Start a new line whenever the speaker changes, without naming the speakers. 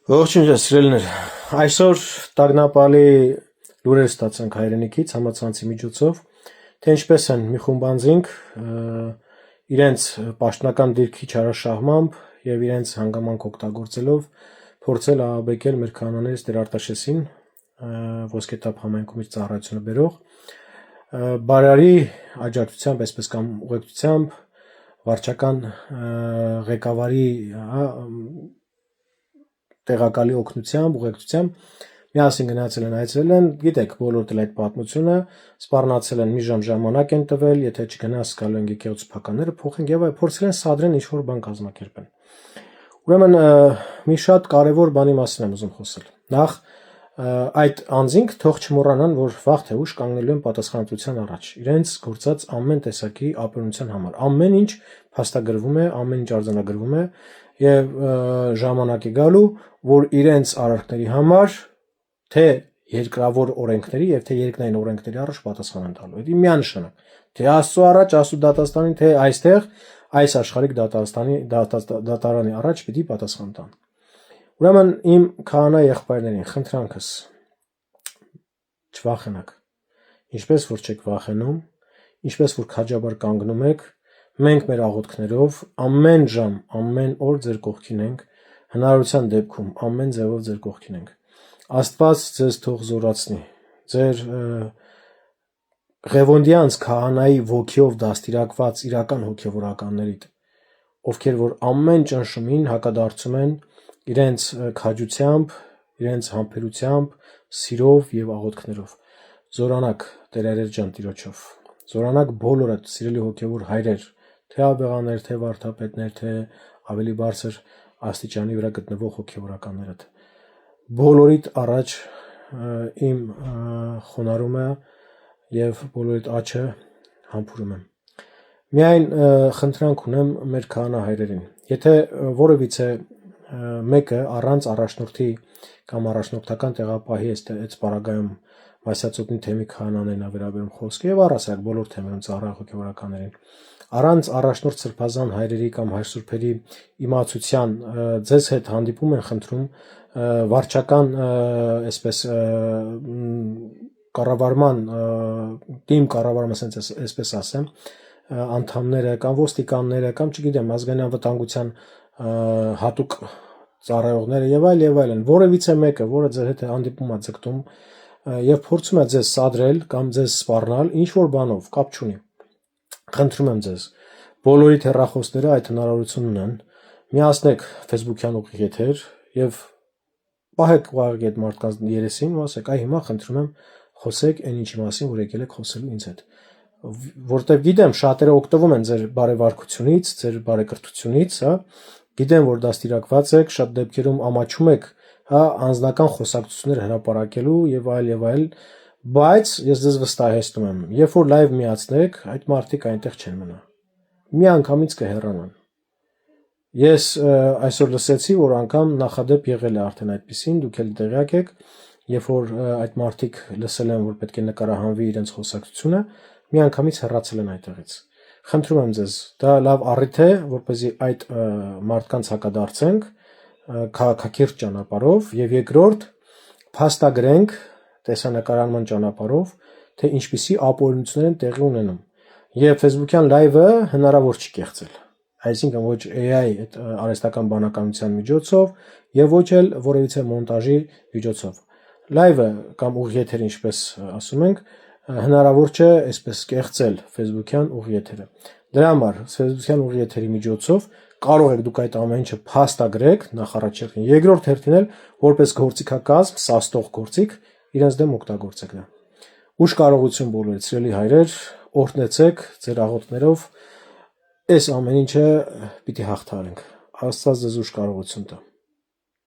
Ողջույն ձեզ սիրելիներ, այսօր տագնապալի լուրեր ստացանք հայրենիքից համացանցի միջոցով, թե ինչպես են մի խումբ անձինք իրենց պաշտոնական դիրքի չարաշահմամբ եւ իրենց հանգամանք օգտագործելով փորձել ահաբեկել մեր քահանաներից Տեր Արտաշեսին, ոսկետափ համայնքում իր ծառայությունը բերող, բարարի աջակցությամբ, այսպես կամ ուղեկցությամբ, վարչական ղեկավարի տեղակալի օգնությամբ, ուղեկցությամբ միասին գնացել են, այցելել են, գիտեք, բոլորդ էլ այդ պատմությունը, սպառնացել են մի ժամ ժամանակ են տվել, եթե չգնաս գալու են եկեղեցու փականները փոխեն եւ փորձել են սադրեն ինչ-որ բան կազմակերպեն։ Ուրեմն մի շատ կարևոր բանի մասին եմ ուզում խոսել։ Նախ այդ անձինք թող չմոռանան, որ վաղ թե ուշ կանգնելու են պատասխանատվության առաջ, իրենց գործած ամեն տեսակի ապօրինության համար։ Ամեն ինչ փաստագրվում է, ամեն ինչ արձանագրվում է եւ ժամանակ է գալու, որ իրենց արարքների համար թե երկրավոր օրենքների եւ թե երկնային օրենքների առաջ պատասխան են տալու։ Դա միանշանակ։ Թե Աստծո առաջ, Աստծո դատաստանի, թե այստեղ այս աշխարհիկ դատարանի առաջ պիտի պատասխան տան։ Ուրեմն իմ քահանա եղբայրներին խնդրանքս չվախենաք։ Ինչպես որ չեք վախենում, ինչպես որ քաջաբար կանգնում եք, մենք մեր աղոթքներով ամեն ժամ, ամեն օր ձեր կողքին ենք, հնարավորության դեպքում ամեն ձևով ձեր կողքին ենք։ Աստված ձեզ թող զորացնի։ Ձեր Ղևոնդյանց քահանայի ոգիով դաստիարակված իրական հոգևորականներիդ, ովքեր որ ամեն ճնշումին հակադարձում են իրենց քաջությամբ, իրենց համբերությամբ, սիրով եւ աղոթքներով։ Զորանաք Տեր Հայր ջան Տիրոջով։ Զորանաք բոլորդ սիրելի հոգևոր հայրեր, թե աբեղաներ, թե վարդապետներ, թե ավելի բարձր աստիճանի վրա գտնվող հոգևորականներդ։ Բոլորիդ առաջ իմ խոնարհումը եւ բոլորիդ աչը համբուրում եմ։ Միայն խնդրանք ունեմ մեր քահանա հայրերին։ Եթե որևիցե մեկը առանց առաջնորդի կամ առաջնորդական տեղապահի այդ պարագայում Մասյացօտնի թեմի քահանաներին վերաբերում խոսքը եւ առասարակ բոլոր թեմերում ծառայող հոգևորականներին առանց առաջնորդ սրբազան հայրերի կամ հայրսուրբերի իմացության ձեզ հետ հանդիպում են խնդրում վարչական այսպես կառավարման թիմ կառավարման այսպես ասեմ անդամները կամ ոստիկանները կամ չգիտեմ ազգային անվտանգության հատուկ ծառայողները եւ այլն որևիցե մեկը, որը ձեր հետ հանդիպում է ձգտում եւ փորձում է ձեզ սադրել կամ ձեզ սպառնալ ինչ որ բանով, կապ չունի։ Խնդրում եմ ձեզ, բոլորիդ հեռախոսները այդ հնարավորությունն ունեն, միացնեք Facebook-յան ուղիղ եթեր եւ պահեք ուղղակի այդ մարդկանց երեսին ու ասեք, այ հիմա խնդրում եմ խոսեք այն ինչի մասին, որ եկել եք խոսելու ինձ հետ։ Որտեւ գիտեմ, շատերը օգտվում են ձեր բարեվարկությունից, ձեր բարեկրթությունից, հա, գիտեմ, որ դաստիարակված եք, շատ դեպքերում ամաչում եք, հա, անձնական խոսակցություններ հրապարակելու եւ այլ, բայց ես ձեզ վստահեցնում եմ, երբ որ լայվ միացնեք, այդ մարդիկ այնտեղ չեն մնա։ Միանգամից կհեռանան։ Ես այսօր լսեցի, որ անգամ նախադեպ եղել է արդեն այդպեսին, դուք էլ տեղյակ եք, երբ որ այդ մարդիկ լսել են, որ պետք է նկարահանվի իրենց խոսակցությունը, միանգամից հեռացել են այդտեղից։ Խնդրում եմ ձեզ, դա լավ առիթ է, որպեսզի այդ մարդկանց հակադարձենք քաղաքակիրթ ճանապարհով եւ երկրորդ փաստագրենք տեսանկարման ճանապարհով, թե ինչպիսի ապօրինություններ են տեղի ունենում։ Եվ Facebook-յան լայվը հնարավոր չի կեղծել։ Այսինքն ոչ AI այդ արհեստական բանականության միջոցով եւ ոչ էլ որևիցե մոնտաժի միջոցով։ Լայվը կամ ուղիղ եթերը, ինչպես ասում ենք, հնարավոր չէ այսպես կեղծել Facebook-յան ուղիղ եթերը։ Դրա համար Facebook-յան ուղիղ եթերի միջոցով կարող եք դուք այդ ամեն ինչը փաստագրեք նախ առաջին, երկրորդ հերթին էլ որպես գործիքակազմ, սաստող գործիք իրենց դեմ օգտագործեք դա։ Ուշ կարողություն բոլորիդ սիրելի հայրեր, օրհնեցեք ձեր աղոթքներով այս ամեն ինչը պիտի հաղթահարենք։ Աստված ձեզ ուշ կարողություն տա։